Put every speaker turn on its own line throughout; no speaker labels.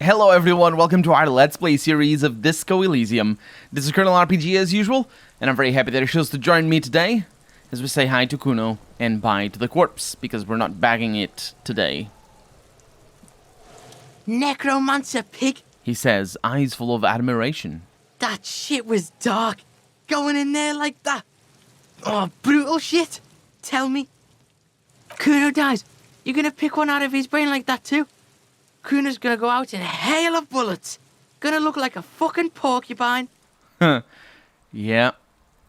Hello everyone, welcome to our Let's Play series of Disco Elysium. This is Colonel RPG as usual, and I'm very happy that he chose to join me today, as we say hi to Kuno and bye to the corpse, because we're not bagging it today.
Necromancer pig,
He says, eyes full of admiration.
that shit was dark. Going in there like that. Oh, brutal shit. Tell me. Kuno dies. You're gonna pick one out of his brain like that too? Kuno's gonna go out in a hail of bullets. Gonna look like a fucking porcupine.
Yeah,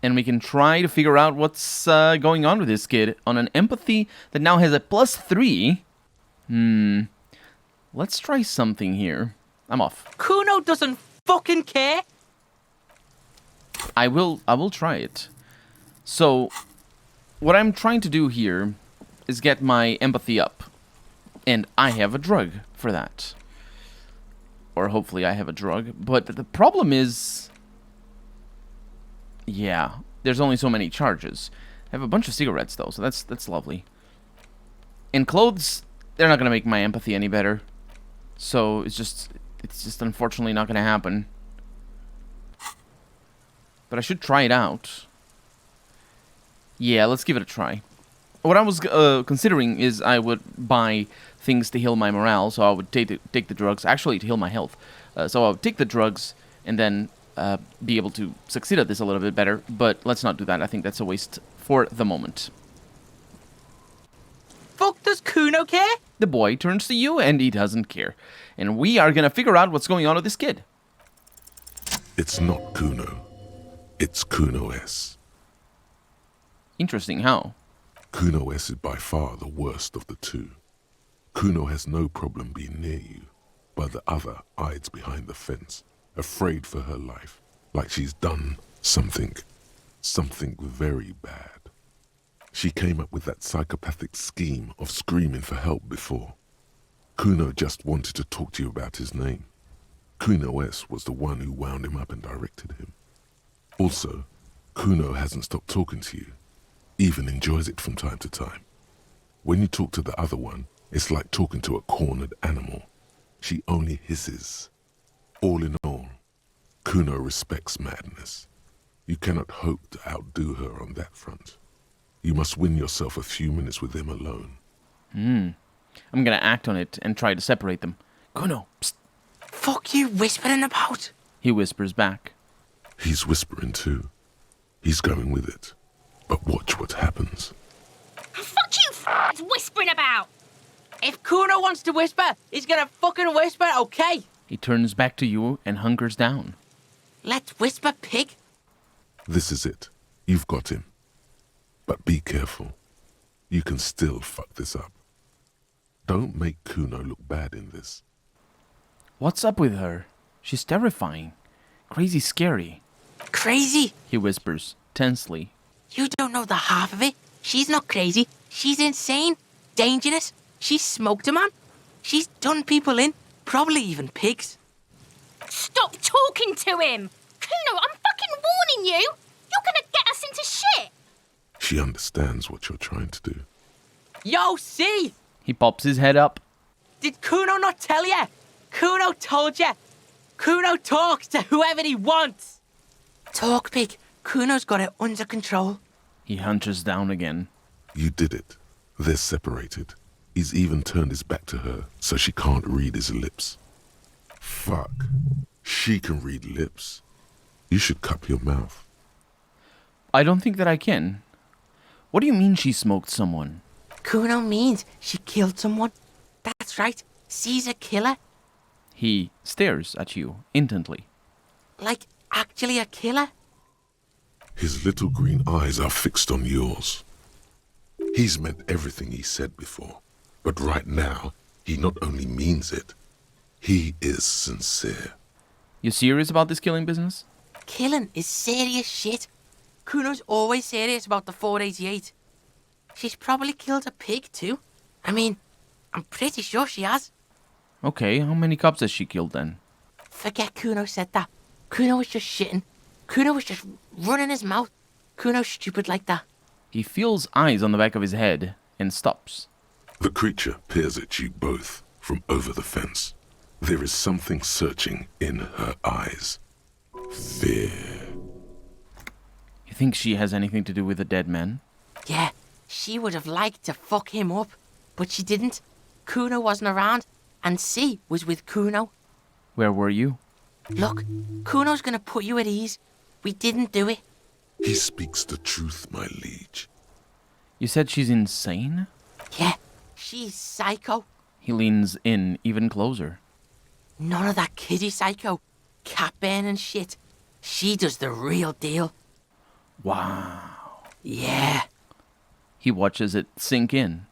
and we can try to figure out what's going on with this kid on an empathy that now has a +3. Let's try something here. I'm off.
Kuno doesn't fucking care.
I will try it. So, what I'm trying to do here is get my empathy up. And I have a drug for that. Or hopefully I have a drug. But the problem is... yeah, there's only so many charges. I have a bunch of cigarettes though, so that's lovely. And clothes, they're not going to make my empathy any better. So it's just unfortunately not going to happen. But I should try it out. Yeah, let's give it a try. What I was considering is I would buy things to heal my morale, so I would take the drugs, actually to heal my health. So I would take the drugs and then be able to succeed at this a little bit better, but let's not do that. I think that's a waste for the moment.
Fuck does Kuno care?
The boy turns to you and he doesn't care. And we are gonna figure out what's going on with this kid.
It's not Kuno. It's Kuno S.
Interesting, how?
Kuno S is by far the worst of the two. Kuno has no problem being near you, but the other hides behind the fence, afraid for her life, like she's done something very bad. She came up with that psychopathic scheme of screaming for help before. Kuno just wanted to talk to you about his name. Kuno S was the one who wound him up and directed him. Also, Kuno hasn't stopped talking to you, even enjoys it from time to time. When you talk to the other one, it's like talking to a cornered animal. She only hisses. All in all, Kuno respects madness. You cannot hope to outdo her on that front. You must win yourself a few minutes with him alone.
I'm gonna act on it and try to separate them. Kuno, psst,
Fuck you whispering about?
he whispers back.
He's whispering too. He's going with it. But watch what happens.
Fuck you, f***ing whispering about!
If Kuno wants to whisper, he's gonna fucking whisper, okay?
He turns back to you and hunkers down.
Let's whisper, pig.
This is it. You've got him. But be careful. You can still fuck this up. Don't make Kuno look bad in this.
What's up with her? She's terrifying. Crazy scary,
Crazy?
he whispers, tensely.
You don't know the half of it. She's not crazy. She's insane. Dangerous. She's smoked a man. She's done people in. Probably even pigs.
Stop talking to him! Kuno, I'm fucking warning you! You're gonna get us into shit!
She understands what you're trying to do.
Yo, see?
He pops his head up.
Did Kuno not tell you? Kuno told you. Kuno talks to whoever he wants. Talk, pig. Kuno's got it under control.
He hunches down again.
You did it. They're separated. He's even turned his back to her, so she can't read his lips. Fuck. She can read lips. You should cup your mouth.
I don't think that I can. What do you mean she smoked someone?
Kuno means she killed someone. That's right. She's a killer.
He stares at you intently.
Like, actually a killer.
His little green eyes are fixed on yours. He's meant everything he said before, but right now, he not only means it, he is sincere.
You serious about this killing business?
Killing is serious shit. Kuno's always serious about the 488. She's probably killed a pig too. I mean, I'm pretty sure she has.
Okay, how many cops has she killed then?
Forget Kuno said that. Kuno was just shitting. Kuno was just running his mouth. Kuno's stupid like that.
He feels eyes on the back of his head and stops.
The creature peers at you both from over the fence. There is something searching in her eyes. Fear.
You think she has anything to do with the dead man?
Yeah, she would have liked to fuck him up, but she didn't. Kuno wasn't around, and C was with Kuno.
Where were you?
Look, Kuno's gonna put you at ease. We didn't do it.
He speaks the truth, my liege.
You said she's insane?
Yeah, she's psycho.
He leans in even closer.
None of that kiddie psycho. Cat burning shit. She does the real deal.
Wow.
Yeah.
He watches it sink in.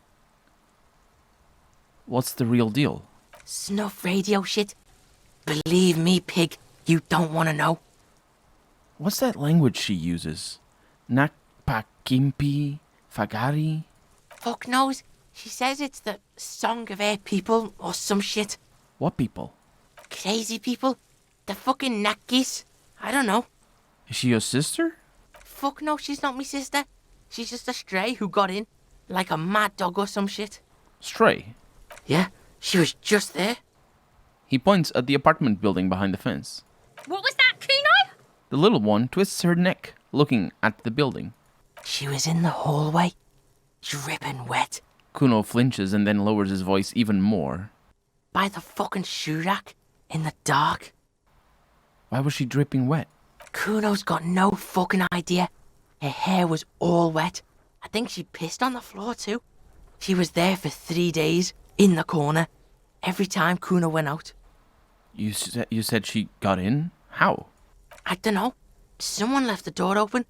What's the real deal?
Snuff radio shit. Believe me, pig, you don't want to know.
What's that language she uses? Nakpakimpi Fagari?
Fuck knows. She says it's the song of her people or some shit.
What people?
Crazy people. The fucking Nakis. I don't know.
Is she your sister?
Fuck no, she's not my sister. She's just a stray who got in. Like a mad dog or some shit.
Stray.
Yeah, she was just there.
He points at the apartment building behind the fence.
What was that, Kuno?
The little one twists her neck, looking at the building.
She was in the hallway. Dripping wet.
Kuno flinches and then lowers his voice even more.
By the fucking shoe rack. In the dark.
Why was she dripping wet?
Kuno's got no fucking idea. Her hair was all wet. I think she pissed on the floor too. She was there for 3 days, in the corner, every time Kuno went out.
You said she got in? How?
I dunno. Someone left the door open.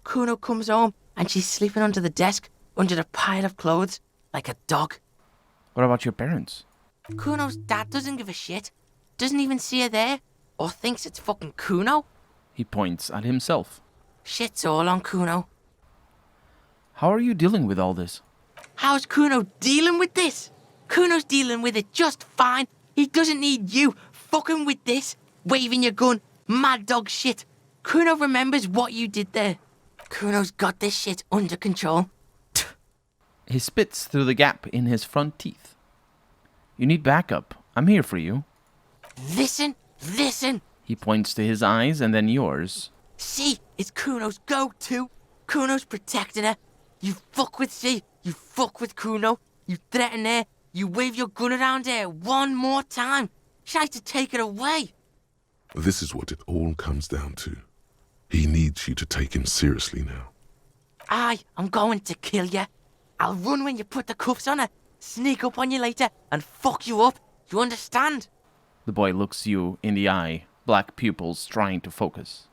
Kuno comes home and she's sleeping under the desk, under the pile of clothes, like a dog.
What about your parents?
Kuno's dad doesn't give a shit. Doesn't even see her there, or thinks it's fucking Kuno.
He points at himself.
Shit's all on Kuno.
How are you dealing with all this?
How's Kuno dealing with this? Kuno's dealing with it just fine. He doesn't need you fucking with this, waving your gun, mad dog shit. Kuno remembers what you did there. Kuno's got this shit under control.
He spits through the gap in his front teeth. You need backup. I'm here for you.
Listen.
He points to his eyes and then yours.
C is Kuno's go-to. Kuno's protecting her. You fuck with C, you fuck with Kuno. You threaten her, you wave your gun around her one more time. Try to take it away.
This is what it all comes down to. He needs you to take him seriously now.
I'm going to kill you. I'll run when you put the cuffs on her, sneak up on you later, and fuck you up. You understand?
The boy looks you in the eye, black pupils trying to focus.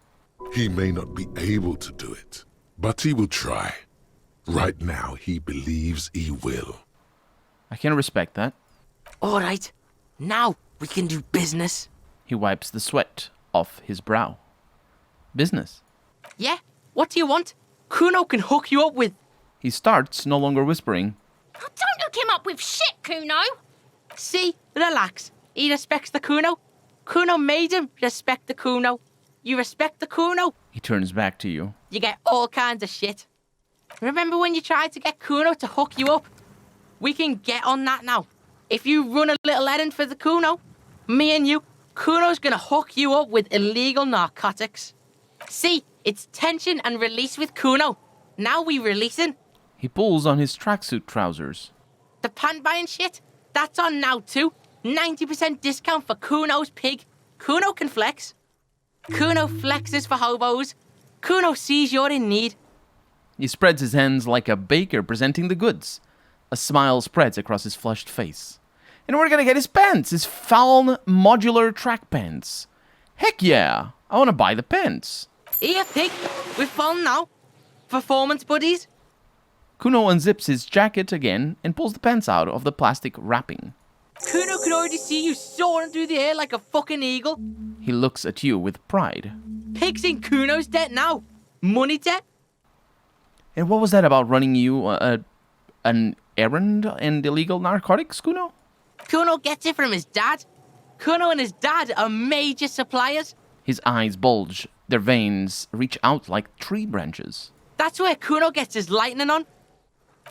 He may not be able to do it, but he will try. Right now, he believes he will.
I can respect that.
All right. Now we can do business.
He wipes the sweat off his brow. Business.
Yeah? What do you want? Kuno can hook you up with...
He starts, no longer whispering.
Oh, don't hook him up with shit, Kuno.
See? Relax. He respects the Kuno. Kuno made him respect the Kuno. You respect the Kuno,
He turns back to you.
you get all kinds of shit. Remember when you tried to get Kuno to hook you up? We can get on that now. If you run a little errand for the Kuno, me and you, Kuno's gonna hook you up with illegal narcotics. See, it's tension and release with Kuno. Now we releasing.
He pulls on his tracksuit trousers.
The pan buying shit, that's on now too. 90% discount for Kuno's pig. Kuno can flex. Kuno flexes for hobos. Kuno sees you're in need.
He spreads his hands like a baker presenting the goods. A smile spreads across his flushed face. And we're gonna get his pants, his Faln modular track pants. Heck yeah, I wanna buy the pants.
Here, pig, we're falling now. Performance buddies.
Kuno unzips his jacket again and pulls the pants out of the plastic wrapping.
Kuno can already see you soaring through the air like a fucking eagle.
He looks at you with pride.
Pig's in Kuno's debt now. Money debt.
And what was that about running you an errand and illegal narcotics, Kuno?
Kuno gets it from his dad. Kuno and his dad are major suppliers.
His eyes bulge. Their veins reach out like tree branches.
That's where Kuno gets his lightning on.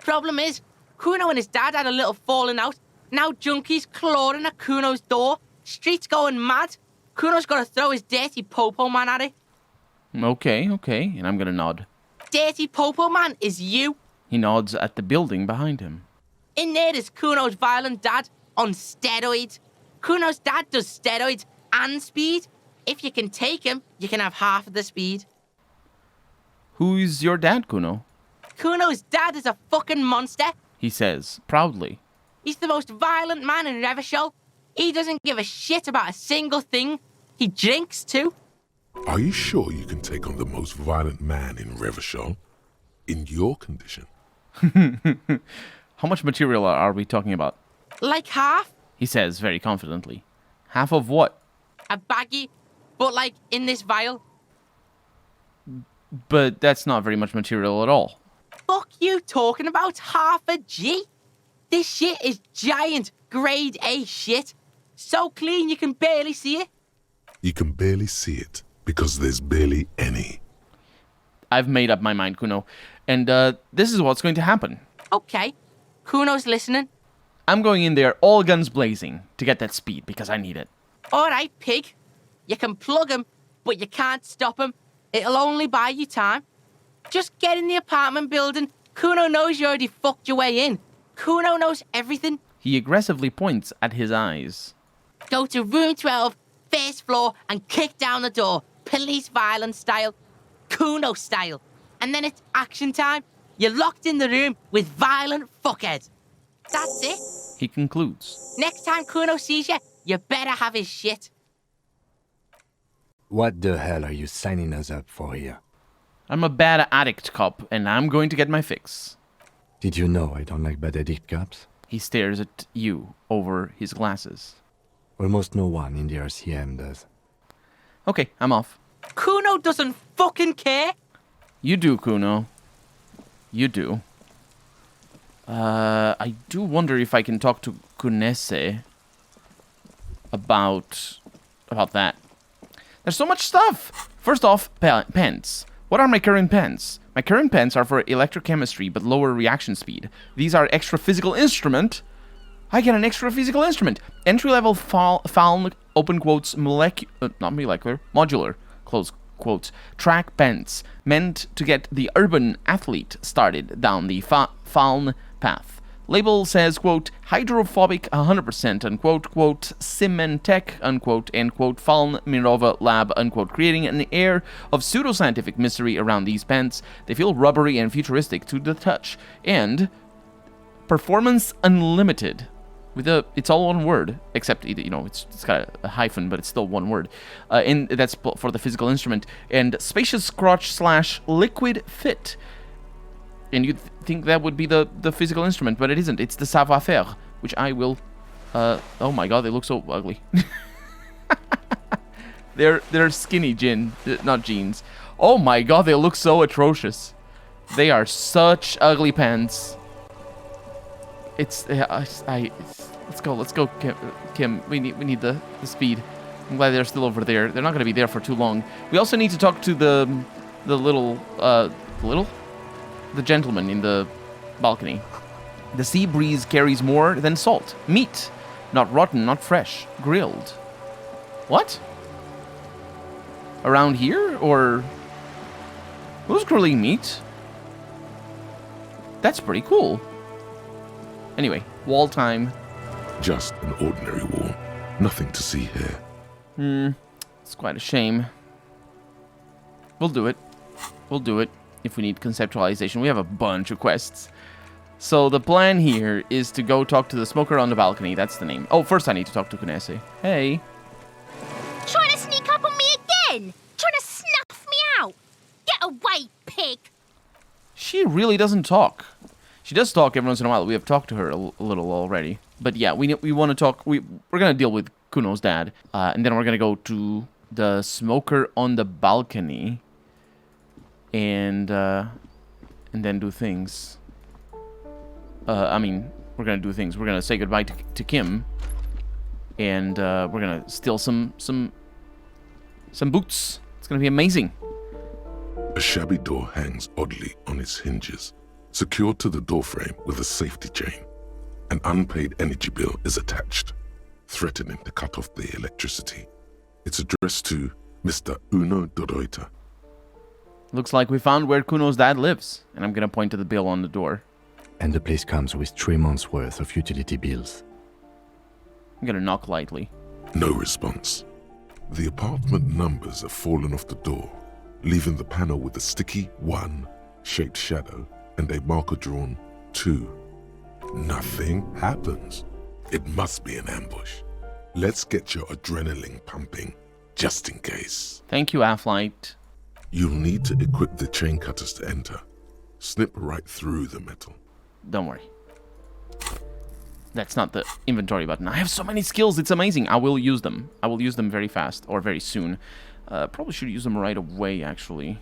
Problem is, Kuno and his dad had a little falling out. Now junkies clawing at Kuno's door, Street's going mad. Kuno's got to throw his dirty popo man at it.
Okay, and I'm gonna nod.
Dirty popo man is you.
He nods at the building behind him.
In there is Kuno's violent dad on steroids. Kuno's dad does steroids and speed. If you can take him, you can have half of the speed.
Who's your dad, Kuno?
Kuno's dad is a fucking monster.
He says, proudly.
He's the most violent man in Revachol. He doesn't give a shit about a single thing. He drinks too.
Are you sure you can take on the most violent man in Revachol? In your condition?
How much material are we talking about?
Like half.
He says very confidently. Half of what?
A baggie, but like in this vial.
But that's not very much material at all.
Fuck you talking about half a G? This shit is giant, grade A shit. So clean you can barely see it.
You can barely see it because there's barely any.
I've made up my mind, Kuno. And this is what's going to happen.
Okay, Kuno's listening.
I'm going in there all guns blazing to get that speed because I need it.
Alright, pig. You can plug him, but you can't stop him. It'll only buy you time. Just get in the apartment building. Kuno knows you already fucked your way in. Kuno knows everything.
He aggressively points at his eyes.
Go to room 12, first floor, and kick down the door. Police violence style. Kuno style. And then it's action time. You're locked in the room with violent fuckheads. That's it.
He concludes.
Next time Kuno sees you, you better have his shit.
What the hell are you signing us up for here?
I'm a bad addict cop, and I'm going to get my fix.
Did you know I don't like bad addict cops?
He stares at you over his glasses.
Almost no one in the RCM does.
Okay, I'm off.
Kuno doesn't fucking care.
You do, Kuno. You do. I do wonder if I can talk to Kunese about that. There's so much stuff! First off, pens. What are my current pens? My current pens are for electrochemistry, but lower reaction speed. These are extra physical instrument. I get an extra physical instrument. Entry-level found, open quotes, modular, close quotes, track pens, meant to get the urban athlete started down the Faln path. Label says, quote, hydrophobic 100%, unquote, quote, Symantec, unquote, end quote, Faln Mirova Lab, unquote, creating an air of pseudoscientific mystery around these pens. They feel rubbery and futuristic to the touch. And performance unlimited. It's all one word, except, it's got a hyphen, but it's still one word. And that's for the physical instrument. And spacious crotch / liquid fit. And you'd think that would be the physical instrument, but it isn't. It's the savoir-faire, which I will... oh my god, they look so ugly. They're skinny not jeans. Oh my god, they look so atrocious. They are such ugly pants. Let's go, Kim. We need the speed. I'm glad they're still over there. They're not going to be there for too long. We also need to talk to the gentleman in the balcony. The sea breeze carries more than salt. Meat. Not rotten, not fresh. Grilled. What? Around here? Or... who's grilling meat? That's pretty cool. Anyway, wall time.
Just an ordinary wall. Nothing to see here.
It's quite a shame. We'll do it. If we need conceptualization. We have a bunch of quests. So the plan here is to go talk to the smoker on the balcony. That's the name. Oh, first I need to talk to Kunese. Hey.
Trying to sneak up on me again? Trying to snuff me out? Get away, pig!
She really doesn't talk. She does talk every once in a while. We have talked to her a little already. But yeah, we want to talk. We're going to deal with Kuno's dad. And then we're going to go to the smoker on the balcony. And then do things. We're gonna do things. We're gonna say goodbye to Kim, and we're gonna steal some boots. It's gonna be amazing.
A shabby door hangs oddly on its hinges, secured to the doorframe with a safety chain. An unpaid energy bill is attached. threatening to cut off the electricity. It's addressed to Mr. Uno de Reuter.
Looks like we found where Kuno's dad lives, and I'm gonna point to the bill on the door.
And the place comes with 3 months' worth of utility bills.
I'm gonna knock lightly.
No response. The apartment numbers have fallen off the door, leaving the panel with a sticky 1 shaped shadow and a marker drawn 2. Nothing happens. It must be an ambush. Let's get your adrenaline pumping, just in case.
Thank you, Athlite.
You'll need to equip the chain cutters to enter. Snip right through the metal.
Don't worry. That's not the inventory button. I have so many skills, it's amazing. I will use them. I will use them very fast, or very soon. Probably should use them right away, actually.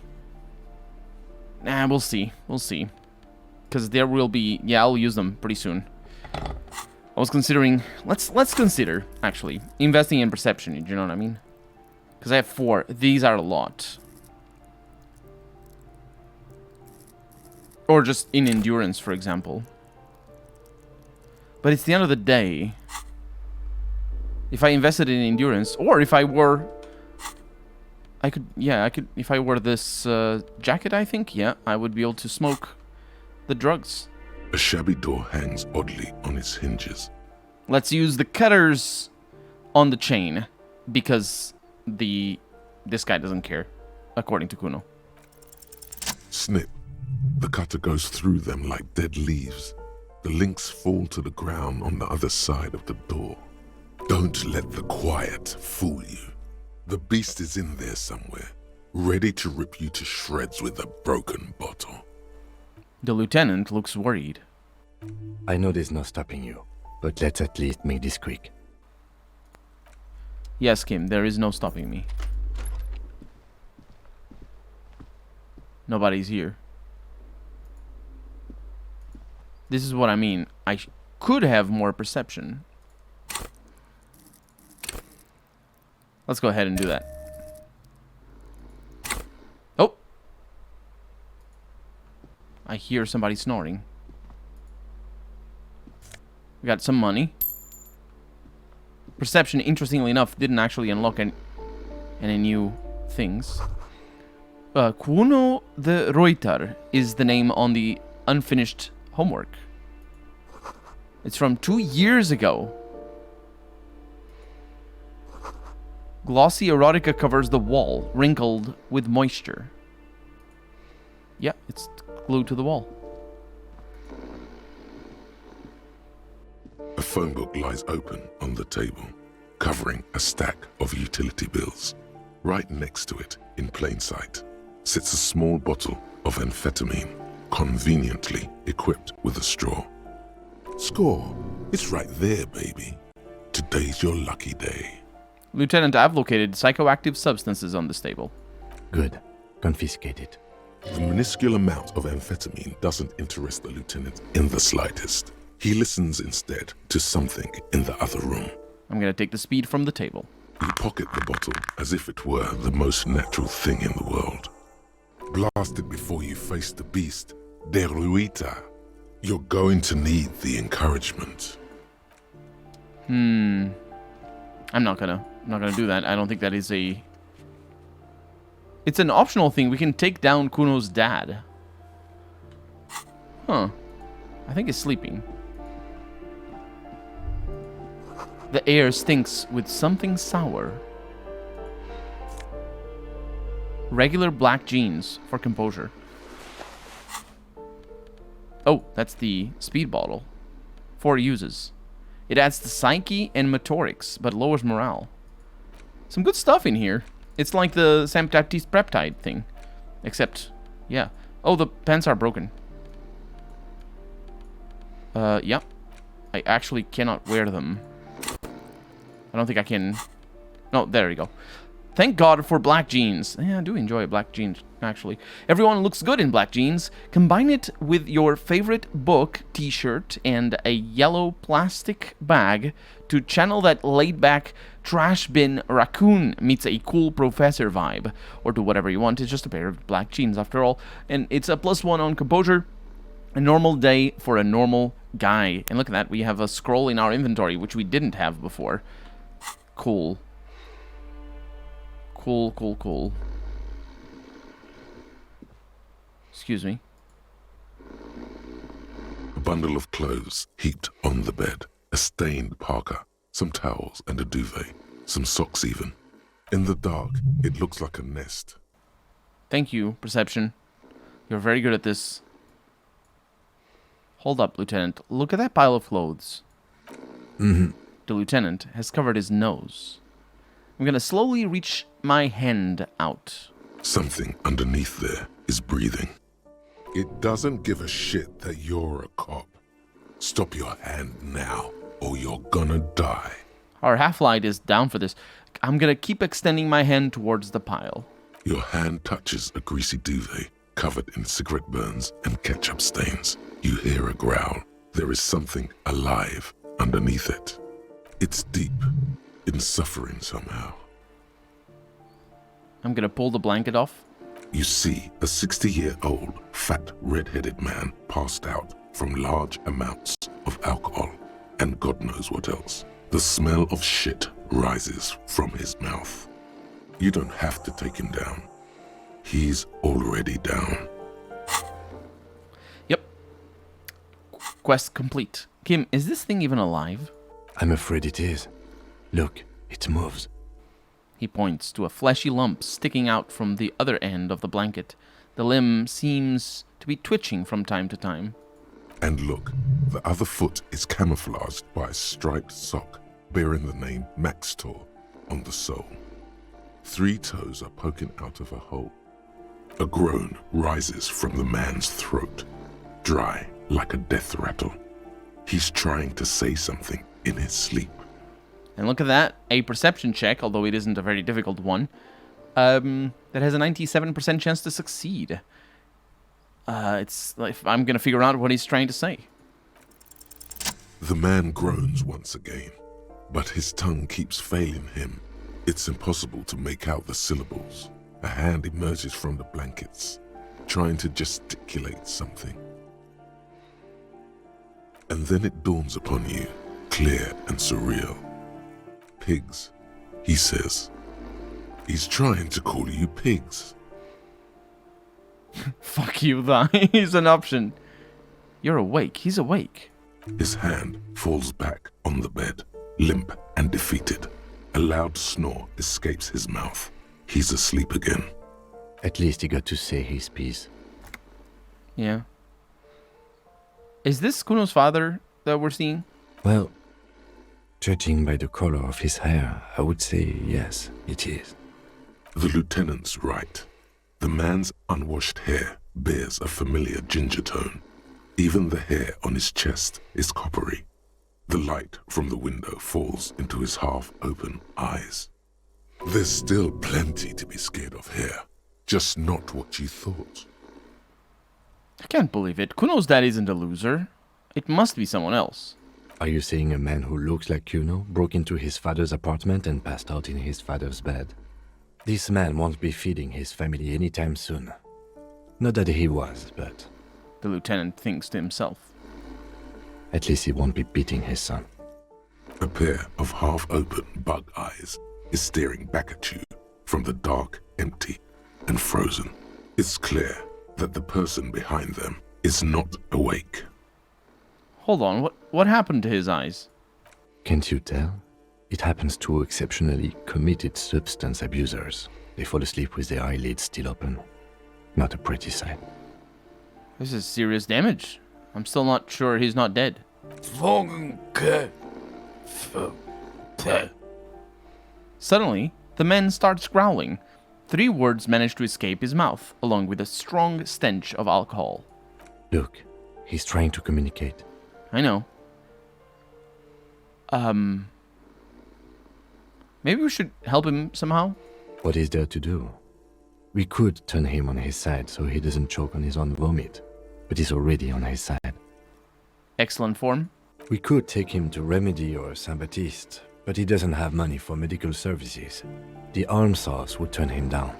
Nah, we'll see. We'll see. Because there will be... Yeah, I'll use them pretty soon. I was considering... Let's consider, actually, investing in perception, you know what I mean? Because I have 4. These are a lot. Or just in endurance, for example. But it's the end of the day. If I invested in endurance, or if I were... I could, if I wore this jacket, I think, yeah, I would be able to smoke the drugs.
A shabby door hangs oddly on its hinges.
Let's use the cutters on the chain, because this guy doesn't care, according to Kuno.
Snip. The cutter goes through them like dead leaves. The links fall to the ground on the other side of the door. Don't let the quiet fool you. The beast is in there somewhere, ready to rip you to shreds with a broken bottle.
The lieutenant looks worried.
I know there's no stopping you, but let's at least make this quick.
Yes, Kim, there is no stopping me. Nobody's here. This is what I mean. I could have more perception. Let's go ahead and do that. Oh! I hear somebody snoring. We got some money. Perception, interestingly enough, didn't actually unlock any new things. Kuno de Reuter is the name on the unfinished homework. It's from 2 years ago. Glossy erotica covers the wall, wrinkled with moisture. Yeah, it's glued to the wall.
A phone book lies open on the table, covering a stack of utility bills. Right next to it, in plain sight, sits a small bottle of amphetamine, conveniently equipped with a straw. Score, it's right there, baby. Today's your lucky day.
Lieutenant, I've located psychoactive substances on this table.
Good. Confiscate it.
The minuscule amount of amphetamine doesn't interest the lieutenant in the slightest. He listens instead to something in the other room.
I'm gonna take the speed from the table.
You pocket the bottle as if it were the most natural thing in the world. Blast it before you face the beast, de Reuter. You're going to need the encouragement.
I'm not gonna do that. I don't think that is a... It's an optional thing. We can take down Kuno's dad. Huh. I think he's sleeping. The air stinks with something sour. Regular black jeans for composure. Oh, that's the speed bottle. 4 uses. It adds to psyche and motorics, but lowers morale. Some good stuff in here. It's like the St. Baptiste peptide thing. Except, yeah. Oh, the pants are broken. Yeah. I actually cannot wear them. I don't think I can... No, there we go. Thank God for black jeans. Yeah, I do enjoy black jeans, actually. Everyone looks good in black jeans. Combine it with your favorite book, t-shirt, and a yellow plastic bag to channel that laid-back trash bin raccoon meets a cool professor vibe. Or do whatever you want. It's just a pair of black jeans, after all. And it's a +1 on composure. A normal day for a normal guy. And look at that. We have a scroll in our inventory, which we didn't have before. Cool. Cool. Excuse me.
A bundle of clothes heaped on the bed, a stained parka, some towels and a duvet, some socks even. In the dark, it looks like a nest.
Thank you, Perception. You're very good at this. Hold up, Lieutenant. Look at that pile of clothes.
Mm-hmm.
The Lieutenant has covered his nose. I'm gonna slowly reach my hand out.
Something underneath there is breathing. It doesn't give a shit that you're a cop. Stop your hand now, or you're gonna die.
Our half-light is down for this. I'm gonna keep extending my hand towards the pile.
Your hand touches a greasy duvet covered in cigarette burns and ketchup stains. You hear a growl. There is something alive underneath it. It's deep, in suffering somehow.
I'm gonna pull the blanket off.
You see a 60-year-old, fat, red-headed man passed out from large amounts of alcohol and God knows what else. The smell of shit rises from his mouth. You don't have to take him down. He's already down.
Yep. Quest complete. Kim, is this thing even alive?
I'm afraid it is. Look, it moves.
He points to a fleshy lump sticking out from the other end of the blanket. The limb seems to be twitching from time to time.
And look, the other foot is camouflaged by a striped sock bearing the name Maxtor on the sole. 3 toes are poking out of a hole. A groan rises from the man's throat, dry like a death rattle. He's trying to say something in his sleep.
And look at that, a perception check, although it isn't a very difficult one, that has a 97% chance to succeed. It's like I'm gonna figure out what he's trying to say.
The man groans once again, but his tongue keeps failing him. It's impossible to make out the syllables. A hand emerges from the blankets, trying to gesticulate something. And then it dawns upon you, clear and surreal. Pigs, he says. He's trying to call you pigs.
Fuck you, that is an option. You're awake. He's awake.
His hand falls back on the bed, limp and defeated. A loud snore escapes his mouth. He's asleep again.
At least he got to say his piece.
Yeah. Is this Kuno's father that we're seeing?
Well, judging by the color of his hair, I would say yes, it is.
The lieutenant's right. The man's unwashed hair bears a familiar ginger tone. Even the hair on his chest is coppery. The light from the window falls into his half-open eyes. There's still plenty to be scared of here. Just not what you thought.
I can't believe it. Kuno's dad isn't a loser. It must be someone else.
Are you saying a man who looks like Kuno broke into his father's apartment and passed out in his father's bed? This man won't be feeding his family anytime soon. Not that he was, but
The lieutenant thinks to himself.
at least he won't be beating his son.
A pair of half-open bug eyes is staring back at you from the dark, empty, and frozen. It's clear that the person behind them is not awake.
Hold on, what happened to his eyes?
Can't you tell? It happens to exceptionally committed substance abusers. They fall asleep with their eyelids still open. Not a pretty sight.
This is serious damage. I'm still not sure he's not dead. Suddenly, the man starts growling. 3 words manage to escape his mouth, along with a strong stench of alcohol.
Look, he's trying to communicate.
I know. Maybe we should help him somehow?
What is there to do? We could turn him on his side so he doesn't choke on his own vomit, but he's already on his side.
Excellent form.
We could take him to Remedy or Saint Baptiste, but he doesn't have money for medical services. The almshouse would turn him down.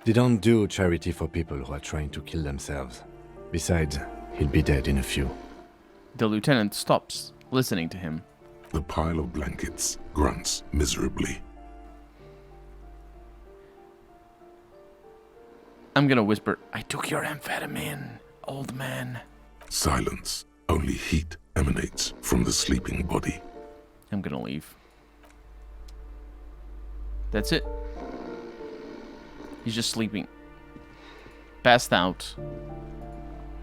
They don't do charity for people who are trying to kill themselves. Besides, he'll be dead in a few.
The lieutenant stops, listening to him.
The pile of blankets grunts miserably.
I'm gonna whisper, I took your amphetamine, old man.
Silence. Only heat emanates from the sleeping body.
I'm gonna leave. That's it. He's just sleeping. Passed out.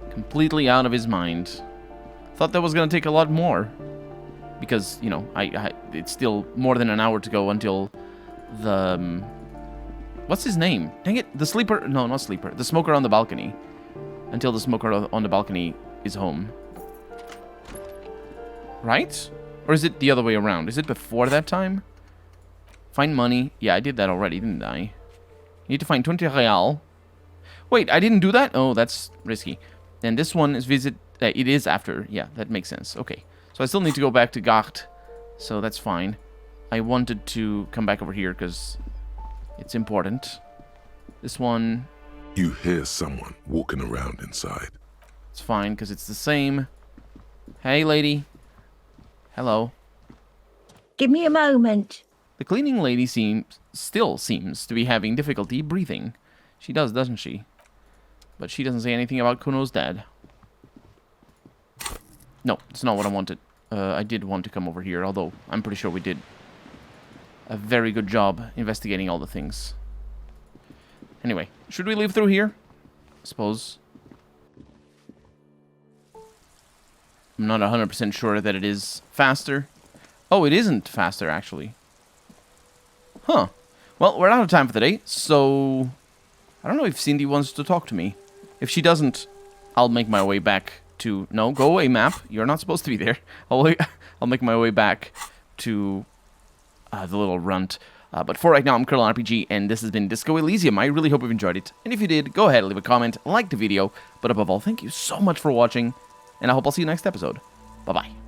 Completely out of his mind. Thought that was gonna take a lot more. Because, you know, it's still more than an hour to go until the... what's his name? Dang it, the sleeper... No, not sleeper. The smoker on the balcony. Until the smoker on the balcony is home. Right? Or is it the other way around? Is it before that time? Find money. Yeah, I did that already, didn't I? You need to find 20 real. Wait, I didn't do that? Oh, that's risky. And this one is visit... it is after. Yeah, that makes sense. Okay. So I still need to go back to Gart. So that's fine. I wanted to come back over here because it's important. This one...
You hear someone walking around inside.
It's fine because it's the same. Hey, lady. Hello.
Give me a moment.
The cleaning lady still seems to be having difficulty breathing. She does, doesn't she? But she doesn't say anything about Kuno's dad. No, it's not what I wanted. I did want to come over here, although I'm pretty sure we did a very good job investigating all the things. Anyway, should we leave through here? I suppose. I'm not 100% sure that it is faster. Oh, it isn't faster, actually. Huh. Well, we're out of time for today, so... I don't know if Cindy wants to talk to me. If she doesn't, I'll make my way back to... No, go away, map. You're not supposed to be there. I'll make my way back to the little runt. But for right now, I'm Colonel RPG, and this has been Disco Elysium. I really hope you've enjoyed it. And if you did, go ahead, leave a comment, like the video. But above all, thank you so much for watching, and I hope I'll see you next episode. Bye-bye.